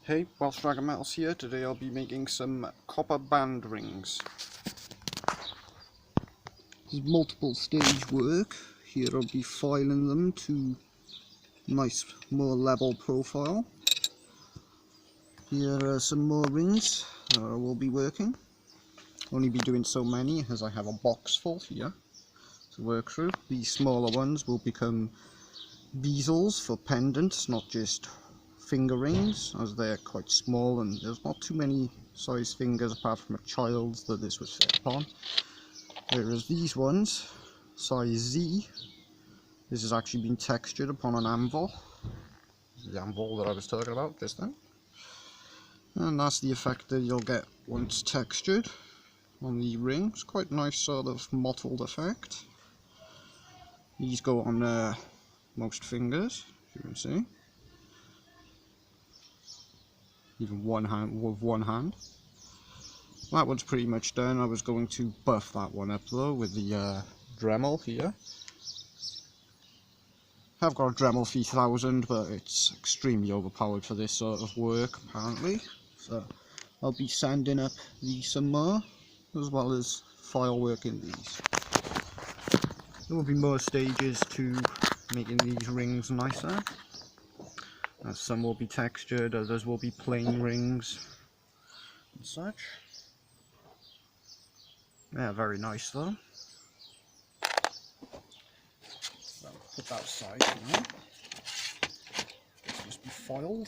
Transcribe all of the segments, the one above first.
Hey, Welsh Dragon Metals here. Today I'll be making some copper band rings. This is multiple stage work. Here I'll be filing them to nice, more level profile. Here are some more rings I will be working. Only be doing so many as I have a box full here to work through. These smaller ones will become bezels for pendants, not just finger rings, as they're quite small and there's not too many size fingers apart from a child's that this would fit upon. Whereas these ones, size Z, this has actually been textured upon an anvil. This is the anvil that I was talking about just then. And that's the effect that you'll get once textured on the rings. Quite nice sort of mottled effect. These go on most fingers, as you can see. Even one hand with one hand. That one's pretty much done. I was going to buff that one up though with the Dremel here. I've got a Dremel 3000, but it's extremely overpowered for this sort of work apparently. So I'll be sanding up these some more, as well as file working these. There will be more stages to making these rings nicer. Some will be textured, others will be plain rings and such. Yeah, very nice though. So put that aside now. This must be filed.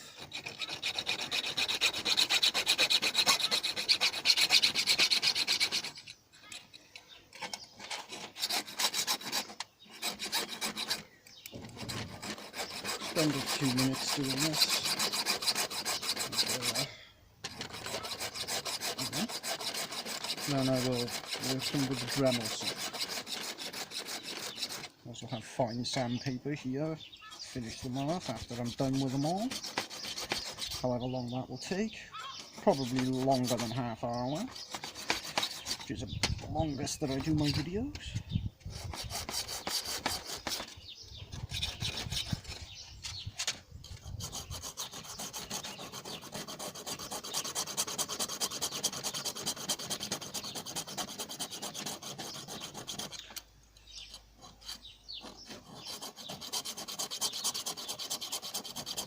Spend 2 minutes doing this. Then I will work them with the Dremel set. Also have fine sandpaper here. Finish them off after I'm done with them all. However long that will take. Probably longer than half an hour, which is the longest that I do my videos.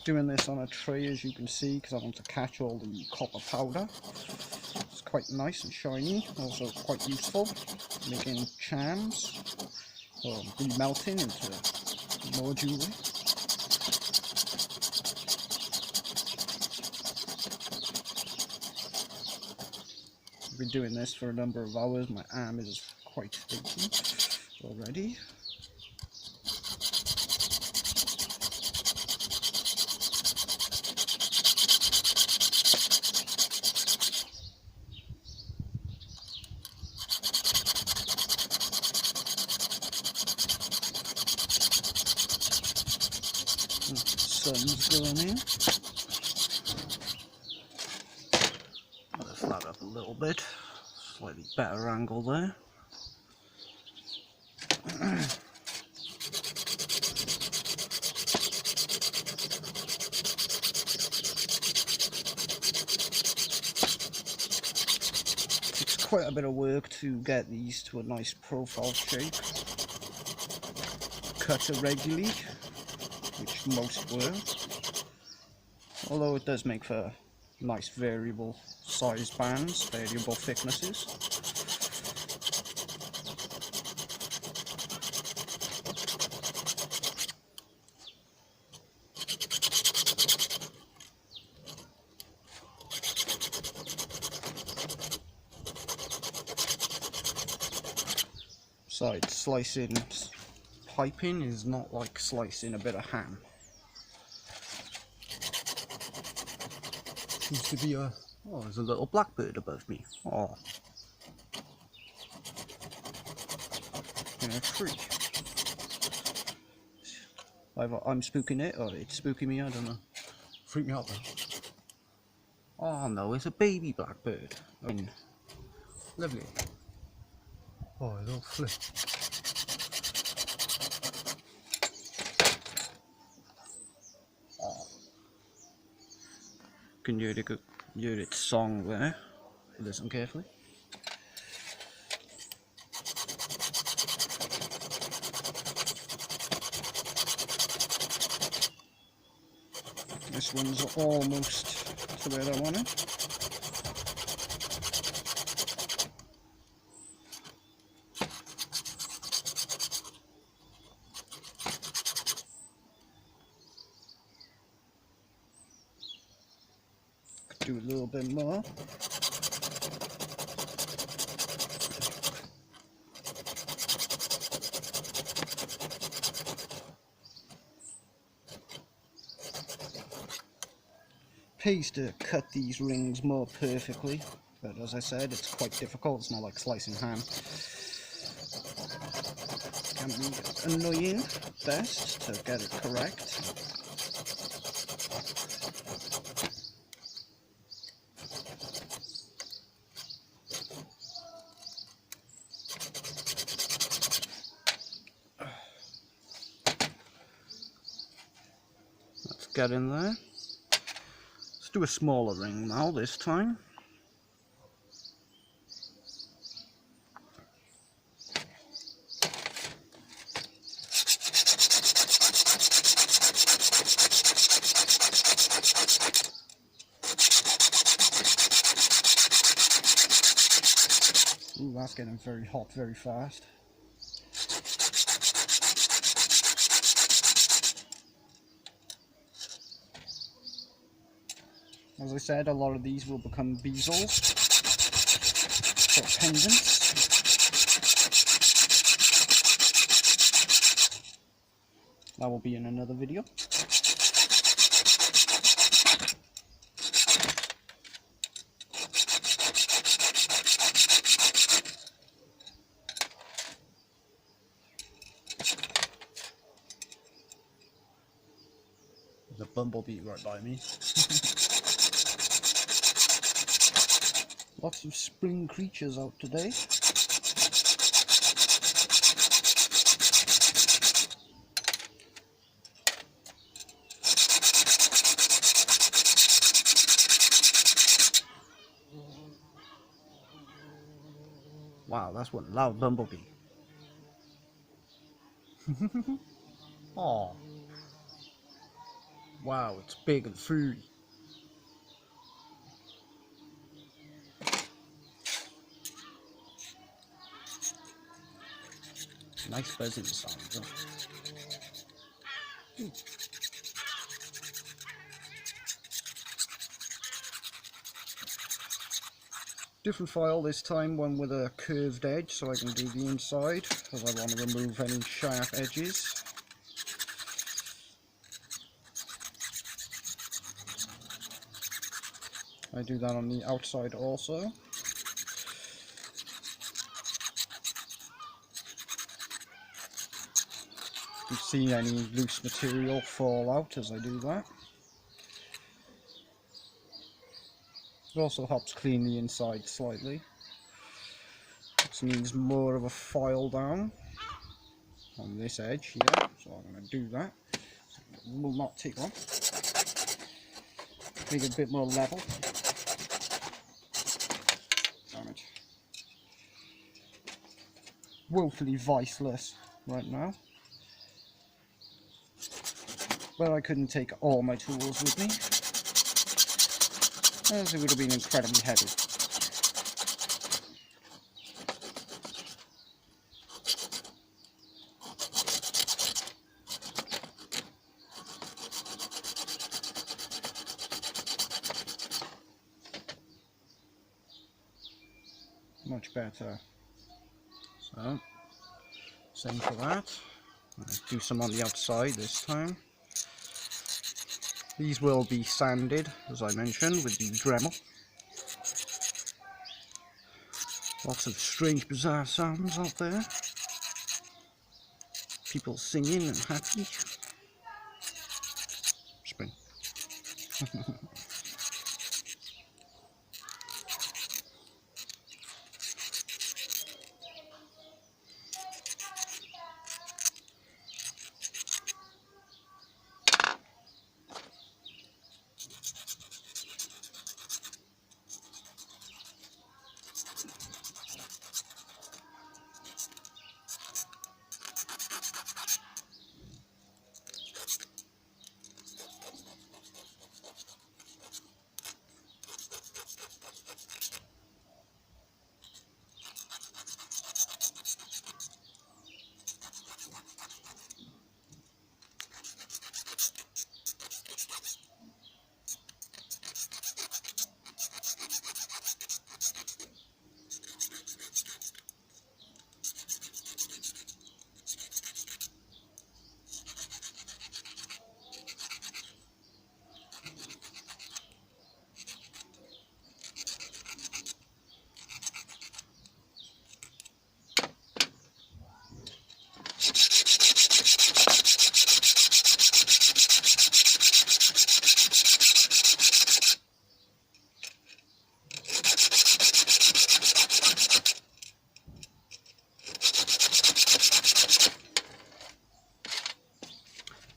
Doing this on a tray, as you can see, because I want to catch all the copper powder. It's quite nice and shiny, also quite useful, making charms or remelting into more jewellery. I've been doing this for a number of hours. My arm is quite achy already. Sun's going in. Lift that up a little bit. Slightly better angle there. It's quite a bit of work to get these to a nice profile shape. Cut irregularly, which most were, although it does make for nice variable size bands, variable thicknesses. Besides, slicing piping is not like slicing a bit of ham. Seems to be a... oh, there's a little blackbird above me. Oh. In a tree. Either I'm spooking it or it's spooking me, I don't know. Freak me out though. Oh no, it's a baby blackbird. I mean, lovely. Oh, it'll flip. can hear its song there. Listen carefully. This one's almost to where I want it. Could do a little bit more. Pays to cut these rings more perfectly, but as I said, it's quite difficult. It's not like slicing ham. Can be annoying at best to get it correct. Let's get in there. Let's do a smaller ring now this time. Ooh, that's getting very hot very fast. As I said, a lot of these will become bezels, or pendants. That will be in another video. There's a bumblebee right by me. Lots of spring creatures out today. Wow, that's one loud bumblebee. Oh. Wow, it's big and furry. Nice buzzing sound, though. Different file this time, one with a curved edge so I can do the inside, because I want to remove any sharp edges. I do that on the outside also. You see any loose material fall out as I do that. It also helps clean the inside slightly. This needs more of a file down on this edge here, so I'm going to do that. It will not take long. Make it a bit more level. Damn it. Woefully viceless right now. But I couldn't take all my tools with me, as it would have been incredibly heavy. Much better. So, same for that. Let's do some on the outside this time. These will be sanded, as I mentioned, with the Dremel. Lots of strange, bizarre sounds out there. People singing and happy. Spring.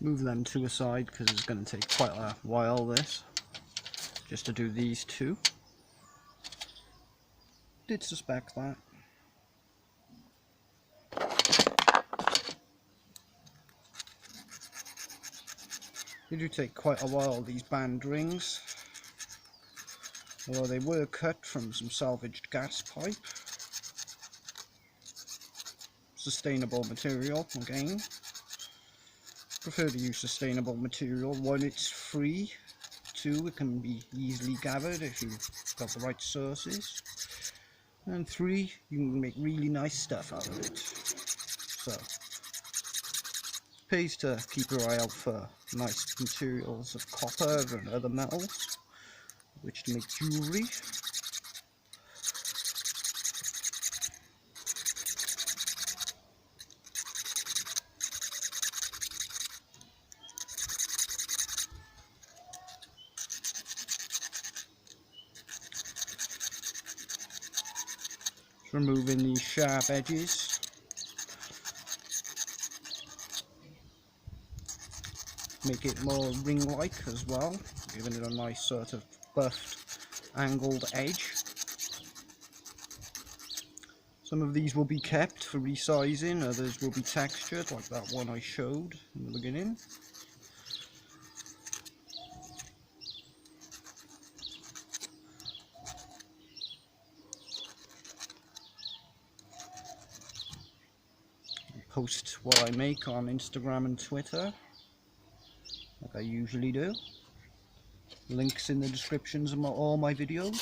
move them to a side because it's going to take quite a while this, just to do these two. Did suspect that. They do take quite a while, these band rings, although they were cut from some salvaged gas pipe. Sustainable material again. Prefer to use sustainable material. One, it's free. Two, it can be easily gathered if you've got the right sources. And three, you can make really nice stuff out of it. So, pays to keep your eye out for nice materials of copper and other metals, which to make jewellery. Removing these sharp edges. Make it more ring-like as well, giving it a nice sort of buffed, angled edge. Some of these will be kept for resizing, others will be textured, like that one I showed in the beginning. Post what I make on Instagram and Twitter, like I usually do. Links in the descriptions of all my videos.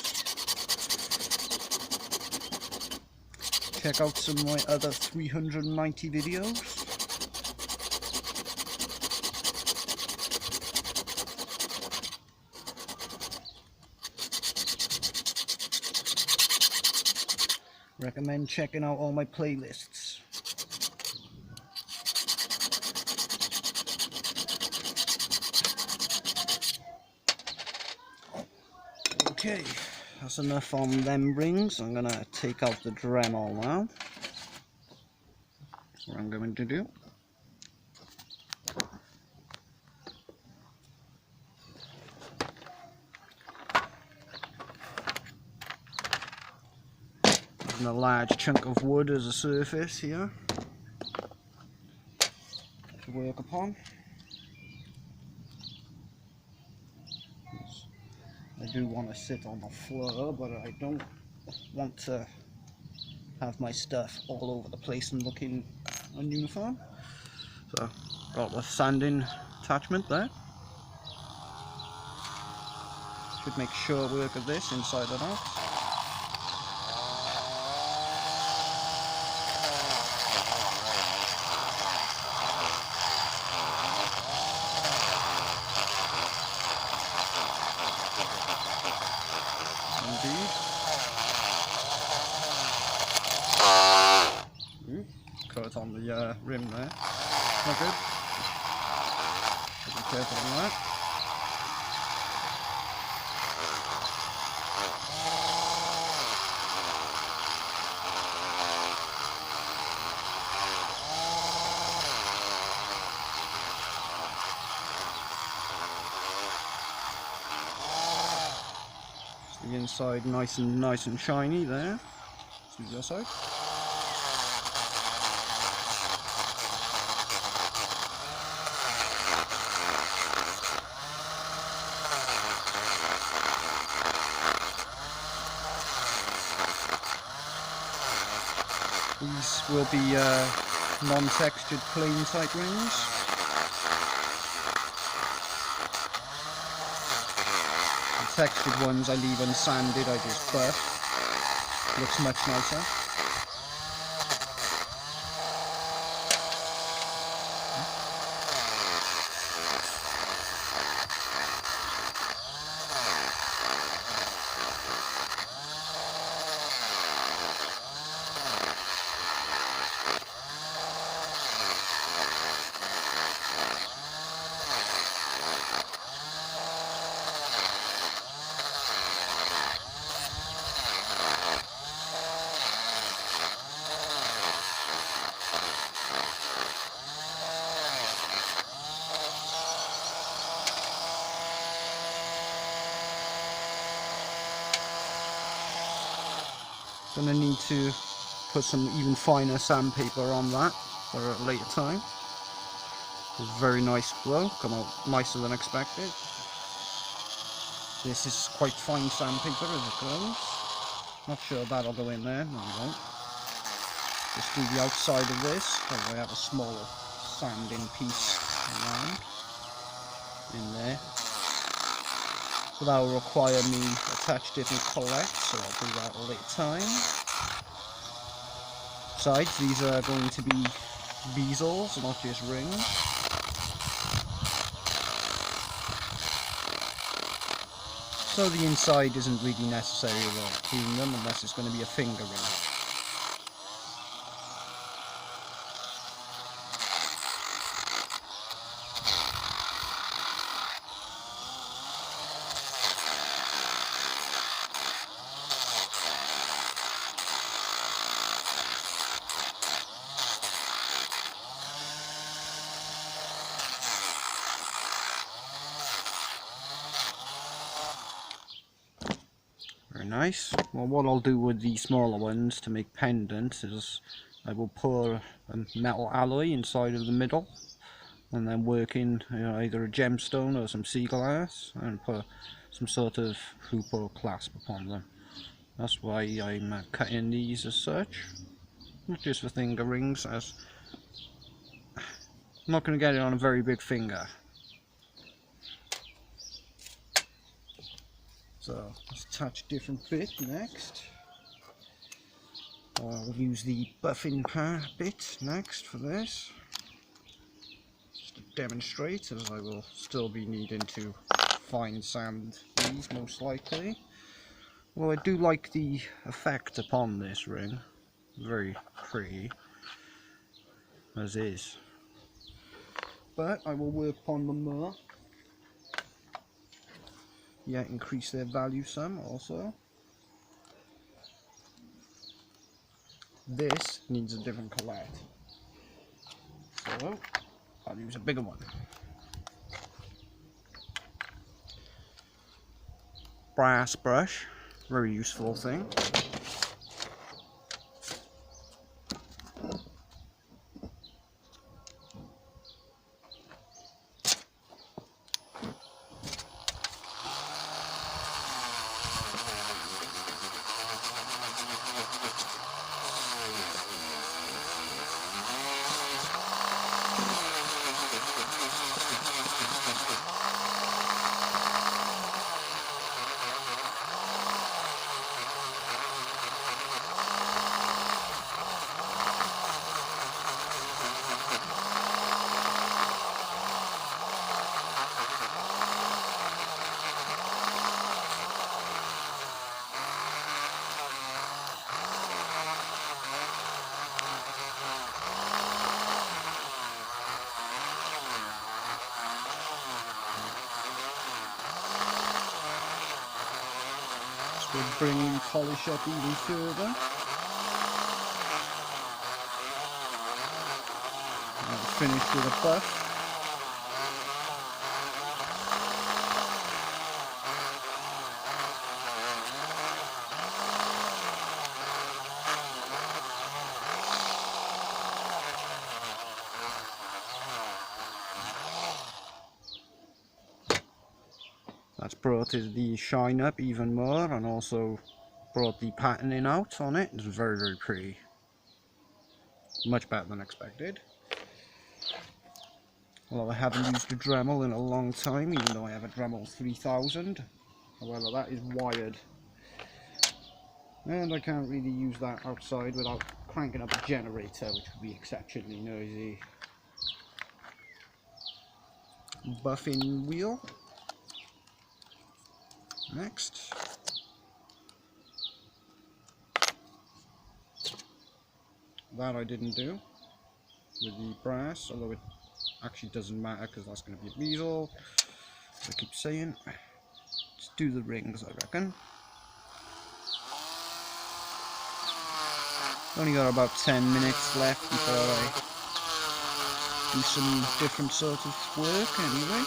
Check out some of my other 390 videos. Recommend checking out all my playlists. Okay, that's enough on them rings. I'm going to take out the Dremel now. That's what I'm going to do. Using a large chunk of wood as a surface here to work upon. I do want to sit on the floor, but I don't want to have my stuff all over the place and looking ununiform. So, got the sanding attachment there. Should make short work of this inside and out. Indeed. Cut it on the rim there. Not good. Be careful on that. The inside nice and shiny there. Let's do the other side. These will be non-textured plain type rings. Textured ones I leave unsanded, I just buff. Looks much nicer. Gonna need to put some even finer sandpaper on that for a later time. It's a very nice glow, come out nicer than expected. This is quite fine sandpaper as it goes. Not sure that'll go in there, no it won't. Just do the outside of this, and I have a small sanding piece around in there. So that will require me to attach different collets, so I'll do that at a later time. Besides, these are going to be bezels, not just rings. So the inside isn't really necessary to clean them unless it's going to be a finger ring. Very nice. Well, what I'll do with the smaller ones to make pendants is I will pour a metal alloy inside of the middle and then work in either a gemstone or some sea glass and put some sort of hoop or clasp upon them. That's why I'm cutting these as such, not just for finger rings, as I'm not going to get it on a very big finger. So let's attach a different bit next. I'll use the buffing bit next for this, just to demonstrate, as I will still be needing to fine sand these most likely. Well, I do like the effect upon this ring, very pretty as is, but I will work upon them more. Yeah, increase their value some also. This needs a different collet, so I'll use a bigger one. Brass brush, very useful thing. We'll bring the polish up even further. I'll finish with a buff. That's brought the shine up even more and also brought the patterning out on it. It's very, very pretty. Much better than expected. Although I haven't used a Dremel in a long time, even though I have a Dremel 3000. However, that is wired. And I can't really use that outside without cranking up a generator, which would be exceptionally noisy. Buffing wheel. Next. That I didn't do with the brass, although it actually doesn't matter because that's going to be a bezel. As I keep saying, let's do the rings, I reckon. Only got about 10 minutes left before I do some different sort of work anyway.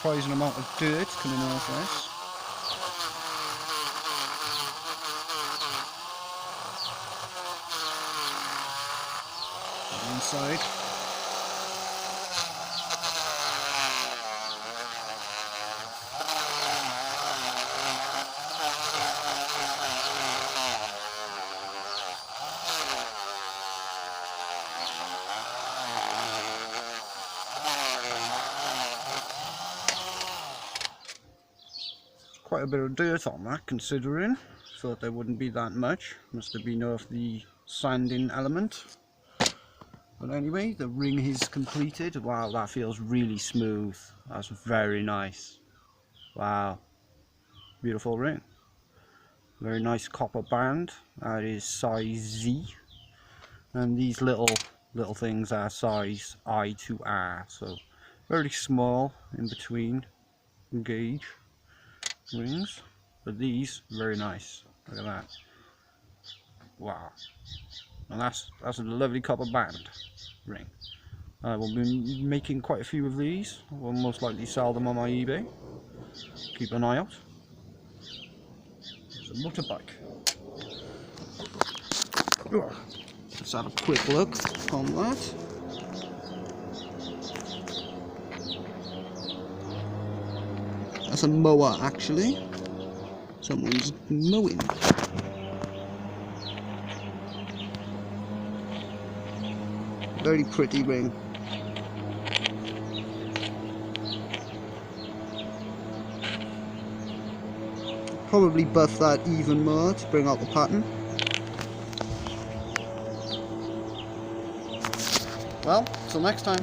surprising amount of dirt coming off this. Inside. Quite a bit of dirt on that, considering. Thought there wouldn't be that much. Must have been off the sanding element. But anyway, the ring is completed. Wow, that feels really smooth. That's very nice. Wow, beautiful ring. Very nice copper band. That is size Z, and these little things are size I to R. So very small in between gauge rings, but these very nice. Look at that. Wow, and that's a lovely copper band ring. I will be making quite a few of these. I will most likely sell them on my eBay. Keep an eye out. It's a motorbike. Let's have a quick look on that. That's a mower, actually. Someone's mowing. Very pretty ring. Probably buff that even more to bring out the pattern. Well, till next time.